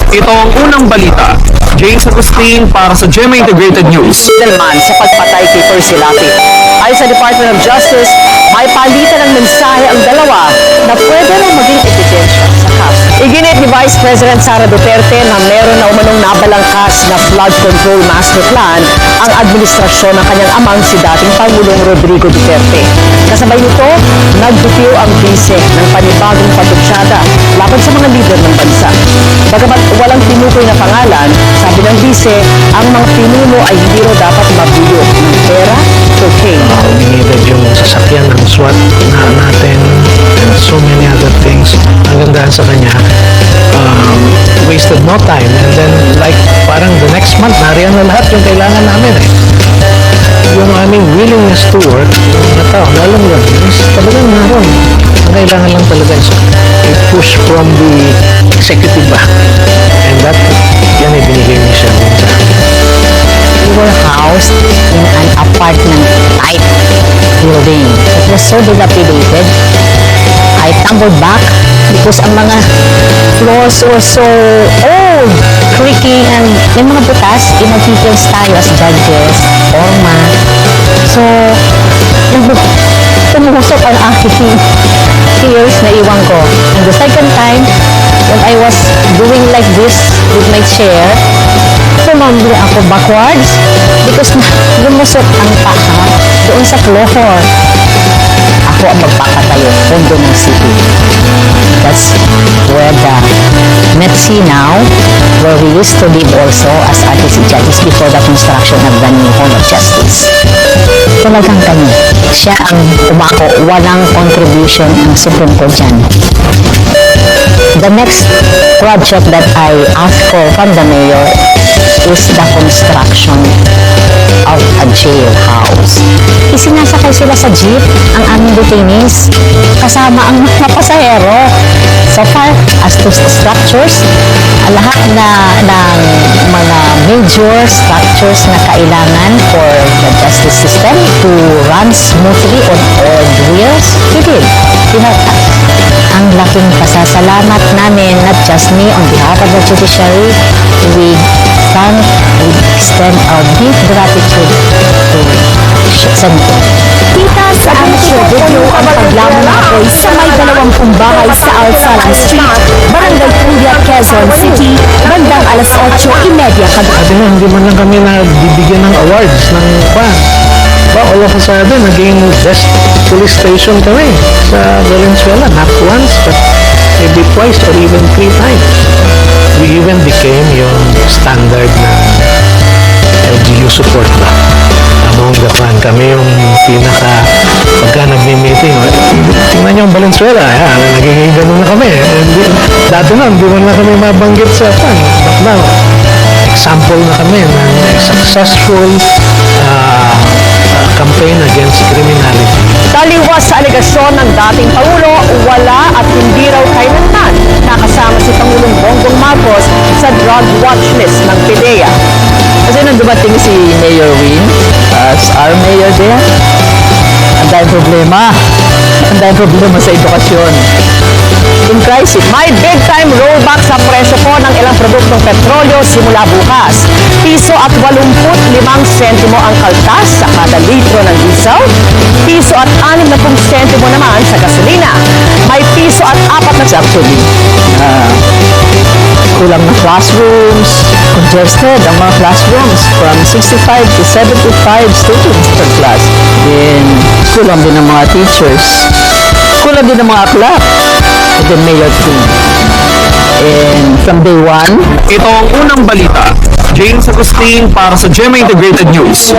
Ito ang unang balita. James Agustin para sa GMA Integrated News. Man sa pagpatay kay Percy Lapi. Ayon sa Department of Justice, may palitan ng mensahe ang dalawa na pwede rin maging ebidensya sa kaso. Iginit ni Vice President Sara Duterte na meron na umanong nabalangkas na flood control master plan ang administrasyon ng kanyang amang si dating Pangulong Rodrigo Duterte. Kasabay nito, nagbitiw ang bise ng panibagong pagkutsyada laban sa mga lider ng bansa. Bagamat walang tinukoy na pangalan, sabi ng bise, ang mga pinuno ay hindi raw dapat mabuyo ng pera, cocaine. Needed yung sasakyan ng SWAT na natin and so many other things. Ang gandaan sa kanya, wasted no time and then like parang the next month nariyan na lahat yung kailangan namin yung aming willingness to work na tao, alam mo is talagang naroon. Ang kailangan lang talaga is a push from the executive back and that yan ay binigay niya siya sa akin. We were housed in an apartment type building. It was so dilapidated. I tumbled back because ang mga floors were so old, creaking, and may mga butas, inappeals tayo as judges, forma. So, tumusok ang aking tears na iwan ko. And the second time, when I was doing like this with my chair, tumambli ako backwards because lumusot ang paa doon sa floor. Ako ang magpapatayo, pondo ng city. That's where the Metsi now, where we used to live also as RTC judges before the construction of the new Hall of Justice. Talagang kami. Siya ang umako, walang contribution ang Supreme Court dyan. The next project that I asked for from the mayor is the construction of a jailhouse. Isinasakay sila sa jeep ang aming detainees kasama ang mga pasahero. So far, as to structures, lahat ng mga major structures na kailangan for the justice system to run smoothly on all wheels, we did. Ang laking pasasalamat namin, not just me, on behalf of the judiciary, we extend our deep gratitude to Senator. Kita sa amateur video ang paglamon ng apoy sa may 20 bahay sa Alsalan Street, Barangay Puyat, Quezon City, bandang alas 8:30 kagabi. Sabi nga, hindi man lang kami nabibigyan ng awards ng pan. All of a sudden, naging best police station kami sa Valenzuela. Not once, but maybe twice or even 3 times. We even became yung standard na LGU support ba. Among the fan, kami yung pinaka pagka nag-meeting. Tingnan niyo ang Valenzuela, nagiging ganun na kami. Dati na, hindi man lang kami mabanggit sa fan. But now, example na kami ng successful campaign against criminality. Taliwas sa alegasyon ng dating Pangulo, wala at hindi raw kailanman nakasama si Pangulong Bongbong Marcos sa drug watch list ng PDEA. Kasi nung dumating si Mayor Win as our mayor there, ang dahil problema sa edukasyon. In crisis, may big time rollback sa presyo po ng ilang produktong petrolyo simula bukas. Piso at 85 sentimo ang kaltas sa kada litro ng diesel. Piso at 60 sentimo naman sa gasolina. May piso at 4 na actually. Kulang na classrooms, congested ang mga classrooms from 65 to 75 students per class. Then, kulang din ang mga teachers. Kulang din ang mga aklat. And then Mayor King. And from day one, Ito ang unang balita. James Agustin para sa GMA Integrated News.